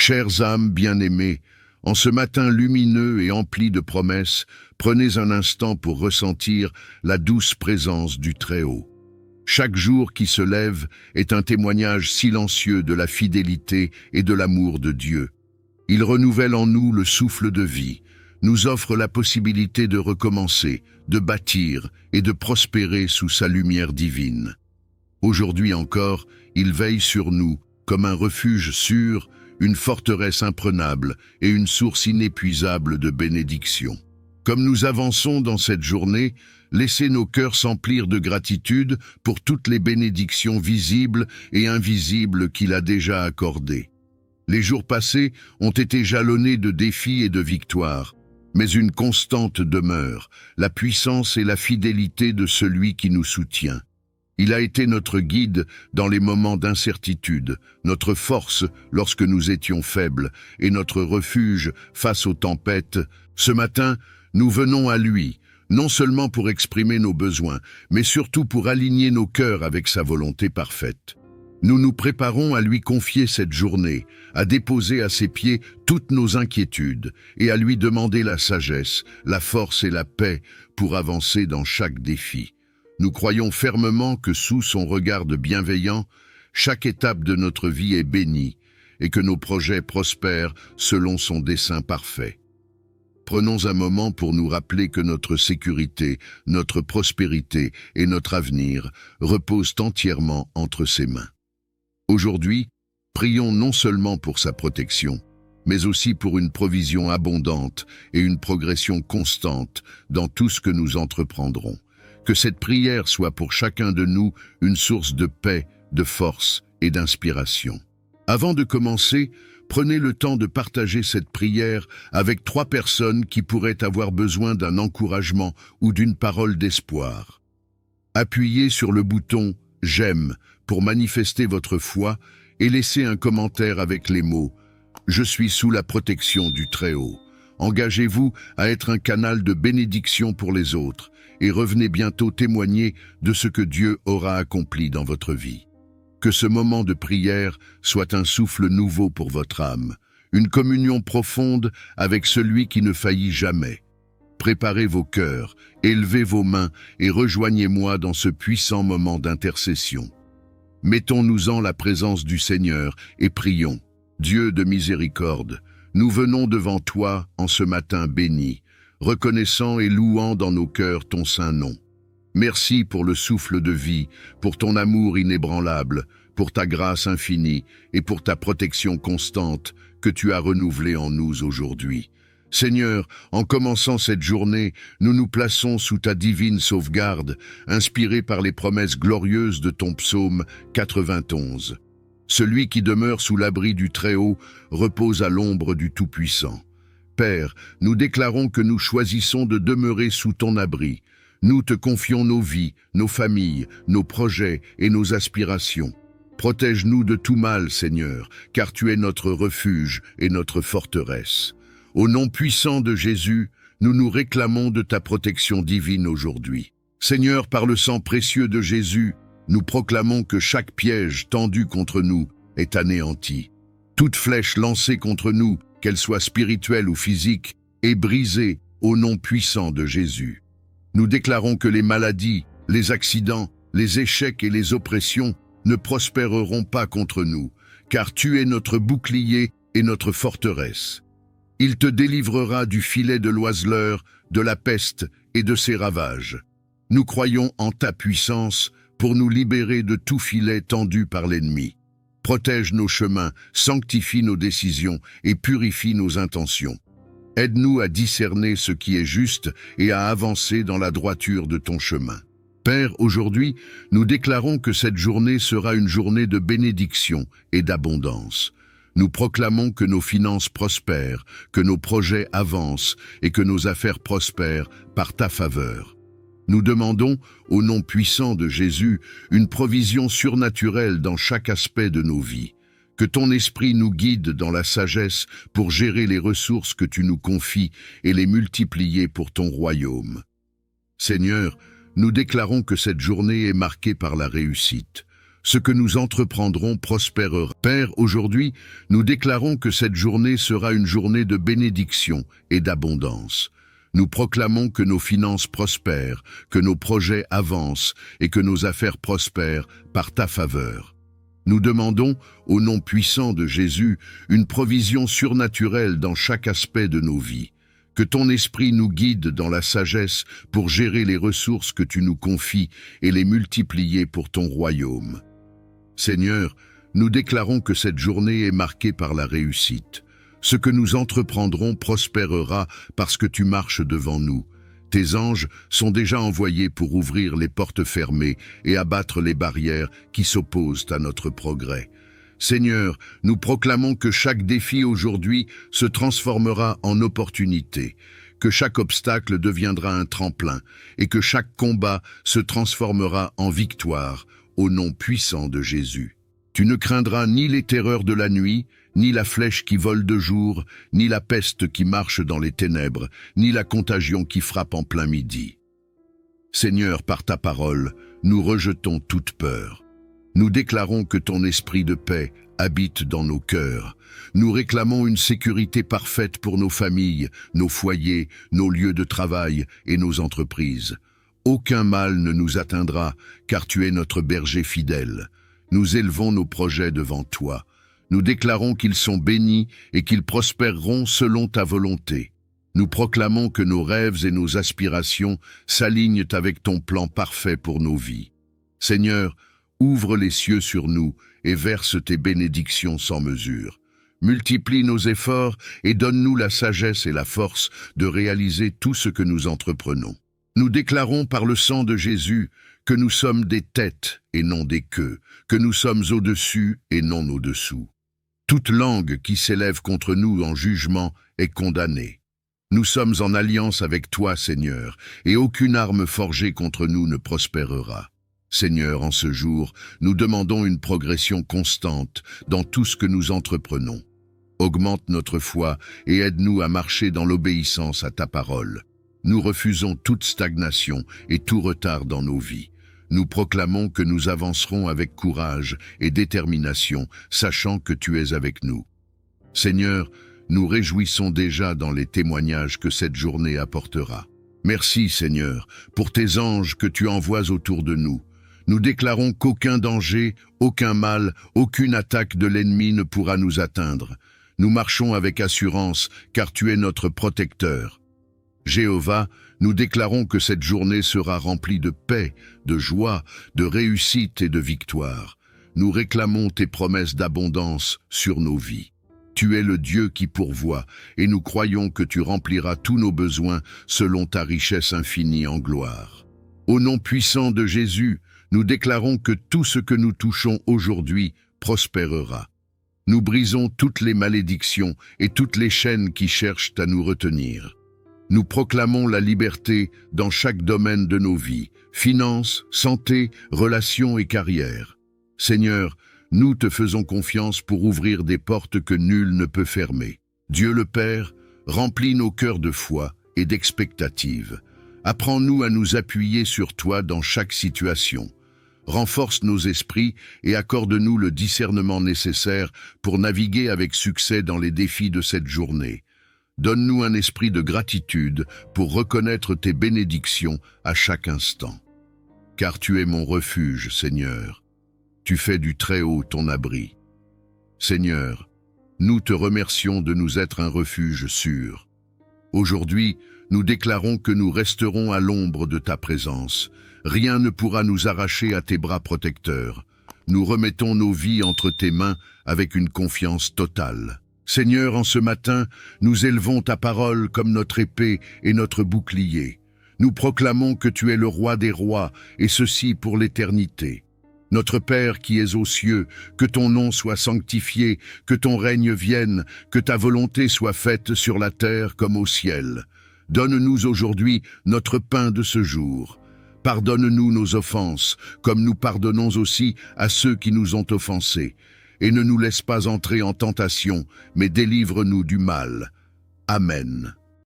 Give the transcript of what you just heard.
Chères âmes bien-aimées, en ce matin lumineux et empli de promesses, prenez un instant pour ressentir la douce présence du Très-Haut. Chaque jour qui se lève est un témoignage silencieux de la fidélité et de l'amour de Dieu. Il renouvelle en nous le souffle de vie, nous offre la possibilité de recommencer, de bâtir et de prospérer sous sa lumière divine. Aujourd'hui encore, il veille sur nous comme un refuge sûr, une forteresse imprenable et une source inépuisable de bénédictions. Comme nous avançons dans cette journée, laissez nos cœurs s'emplir de gratitude pour toutes les bénédictions visibles et invisibles qu'il a déjà accordées. Les jours passés ont été jalonnés de défis et de victoires, mais une constante demeure, la puissance et la fidélité de celui qui nous soutient. Il a été notre guide dans les moments d'incertitude, notre force lorsque nous étions faibles et notre refuge face aux tempêtes. Ce matin, nous venons à lui, non seulement pour exprimer nos besoins, mais surtout pour aligner nos cœurs avec sa volonté parfaite. Nous nous préparons à lui confier cette journée, à déposer à ses pieds toutes nos inquiétudes et à lui demander la sagesse, la force et la paix pour avancer dans chaque défi. Nous croyons fermement que sous son regard de bienveillant, chaque étape de notre vie est bénie et que nos projets prospèrent selon son dessein parfait. Prenons un moment pour nous rappeler que notre sécurité, notre prospérité et notre avenir reposent entièrement entre ses mains. Aujourd'hui, prions non seulement pour sa protection, mais aussi pour une provision abondante et une progression constante dans tout ce que nous entreprendrons. Que cette prière soit pour chacun de nous une source de paix, de force et d'inspiration. Avant de commencer, prenez le temps de partager cette prière avec 3 personnes qui pourraient avoir besoin d'un encouragement ou d'une parole d'espoir. Appuyez sur le bouton « J'aime » pour manifester votre foi et laissez un commentaire avec les mots « Je suis sous la protection du Très-Haut ». Engagez-vous à être un canal de bénédiction pour les autres et revenez bientôt témoigner de ce que Dieu aura accompli dans votre vie. Que ce moment de prière soit un souffle nouveau pour votre âme, une communion profonde avec celui qui ne faillit jamais. Préparez vos cœurs, élevez vos mains et rejoignez-moi dans ce puissant moment d'intercession. Mettons-nous en la présence du Seigneur et prions. Dieu de miséricorde, nous venons devant toi en ce matin béni, reconnaissant et louant dans nos cœurs ton saint nom. Merci pour le souffle de vie, pour ton amour inébranlable, pour ta grâce infinie et pour ta protection constante que tu as renouvelée en nous aujourd'hui. Seigneur, en commençant cette journée, nous nous plaçons sous ta divine sauvegarde, inspirés par les promesses glorieuses de ton psaume 91. Celui qui demeure sous l'abri du Très-Haut repose à l'ombre du Tout-Puissant. Père, nous déclarons que nous choisissons de demeurer sous ton abri. Nous te confions nos vies, nos familles, nos projets et nos aspirations. Protège-nous de tout mal, Seigneur, car tu es notre refuge et notre forteresse. Au nom puissant de Jésus, nous nous réclamons de ta protection divine aujourd'hui. Seigneur, par le sang précieux de Jésus, nous proclamons que chaque piège tendu contre nous est anéanti. Toute flèche lancée contre nous, qu'elle soit spirituelle ou physique, est brisée au nom puissant de Jésus. Nous déclarons que les maladies, les accidents, les échecs et les oppressions ne prospéreront pas contre nous, car tu es notre bouclier et notre forteresse. Il te délivrera du filet de l'oiseleur, de la peste et de ses ravages. Nous croyons en ta puissance pour nous libérer de tout filet tendu par l'ennemi. Protège nos chemins, sanctifie nos décisions et purifie nos intentions. Aide-nous à discerner ce qui est juste et à avancer dans la droiture de ton chemin. Père, aujourd'hui, nous déclarons que cette journée sera une journée de bénédiction et d'abondance. Nous proclamons que nos finances prospèrent, que nos projets avancent et que nos affaires prospèrent par ta faveur. Nous demandons, au nom puissant de Jésus, une provision surnaturelle dans chaque aspect de nos vies. Que ton esprit nous guide dans la sagesse pour gérer les ressources que tu nous confies et les multiplier pour ton royaume. Seigneur, nous déclarons que cette journée est marquée par la réussite. Ce que nous entreprendrons prospérera. Père, aujourd'hui, nous déclarons que cette journée sera une journée de bénédiction et d'abondance. Nous proclamons que nos finances prospèrent, que nos projets avancent et que nos affaires prospèrent par ta faveur. Nous demandons, au nom puissant de Jésus, une provision surnaturelle dans chaque aspect de nos vies. Que ton esprit nous guide dans la sagesse pour gérer les ressources que tu nous confies et les multiplier pour ton royaume. Seigneur, nous déclarons que cette journée est marquée par la réussite. Ce que nous entreprendrons prospérera parce que tu marches devant nous. Tes anges sont déjà envoyés pour ouvrir les portes fermées et abattre les barrières qui s'opposent à notre progrès. Seigneur, nous proclamons que chaque défi aujourd'hui se transformera en opportunité, que chaque obstacle deviendra un tremplin et que chaque combat se transformera en victoire au nom puissant de Jésus. Tu ne craindras ni les terreurs de la nuit, ni la flèche qui vole de jour, ni la peste qui marche dans les ténèbres, ni la contagion qui frappe en plein midi. Seigneur, par ta parole, nous rejetons toute peur. Nous déclarons que ton esprit de paix habite dans nos cœurs. Nous réclamons une sécurité parfaite pour nos familles, nos foyers, nos lieux de travail et nos entreprises. Aucun mal ne nous atteindra, car tu es notre berger fidèle. Nous élevons nos projets devant toi. Nous déclarons qu'ils sont bénis et qu'ils prospéreront selon ta volonté. Nous proclamons que nos rêves et nos aspirations s'alignent avec ton plan parfait pour nos vies. Seigneur, ouvre les cieux sur nous et verse tes bénédictions sans mesure. Multiplie nos efforts et donne-nous la sagesse et la force de réaliser tout ce que nous entreprenons. Nous déclarons par le sang de Jésus que nous sommes des têtes et non des queues, que nous sommes au-dessus et non au-dessous. Toute langue qui s'élève contre nous en jugement est condamnée. Nous sommes en alliance avec toi, Seigneur, et aucune arme forgée contre nous ne prospérera. Seigneur, en ce jour, nous demandons une progression constante dans tout ce que nous entreprenons. Augmente notre foi et aide-nous à marcher dans l'obéissance à ta parole. Nous refusons toute stagnation et tout retard dans nos vies. Nous proclamons que nous avancerons avec courage et détermination, sachant que tu es avec nous. Seigneur, nous réjouissons déjà dans les témoignages que cette journée apportera. Merci, Seigneur, pour tes anges que tu envoies autour de nous. Nous déclarons qu'aucun danger, aucun mal, aucune attaque de l'ennemi ne pourra nous atteindre. Nous marchons avec assurance, car tu es notre protecteur. Jéhovah, nous déclarons que cette journée sera remplie de paix, de joie, de réussite et de victoire. Nous réclamons tes promesses d'abondance sur nos vies. Tu es le Dieu qui pourvoit, et nous croyons que tu rempliras tous nos besoins selon ta richesse infinie en gloire. Au nom puissant de Jésus, nous déclarons que tout ce que nous touchons aujourd'hui prospérera. Nous brisons toutes les malédictions et toutes les chaînes qui cherchent à nous retenir. Nous proclamons la liberté dans chaque domaine de nos vies, finances, santé, relations et carrière. Seigneur, nous te faisons confiance pour ouvrir des portes que nul ne peut fermer. Dieu le Père, remplis nos cœurs de foi et d'expectative. Apprends-nous à nous appuyer sur toi dans chaque situation. Renforce nos esprits et accorde-nous le discernement nécessaire pour naviguer avec succès dans les défis de cette journée. Donne-nous un esprit de gratitude pour reconnaître tes bénédictions à chaque instant. Car tu es mon refuge, Seigneur. Tu fais du Très-Haut ton abri. Seigneur, nous te remercions de nous être un refuge sûr. Aujourd'hui, nous déclarons que nous resterons à l'ombre de ta présence. Rien ne pourra nous arracher à tes bras protecteurs. Nous remettons nos vies entre tes mains avec une confiance totale. Seigneur, en ce matin, nous élevons ta parole comme notre épée et notre bouclier. Nous proclamons que tu es le roi des rois, et ceci pour l'éternité. Notre Père qui es aux cieux, que ton nom soit sanctifié, que ton règne vienne, que ta volonté soit faite sur la terre comme au ciel. Donne-nous aujourd'hui notre pain de ce jour. Pardonne-nous nos offenses, comme nous pardonnons aussi à ceux qui nous ont offensés. Et ne nous laisse pas entrer en tentation, mais délivre-nous du mal. Amen.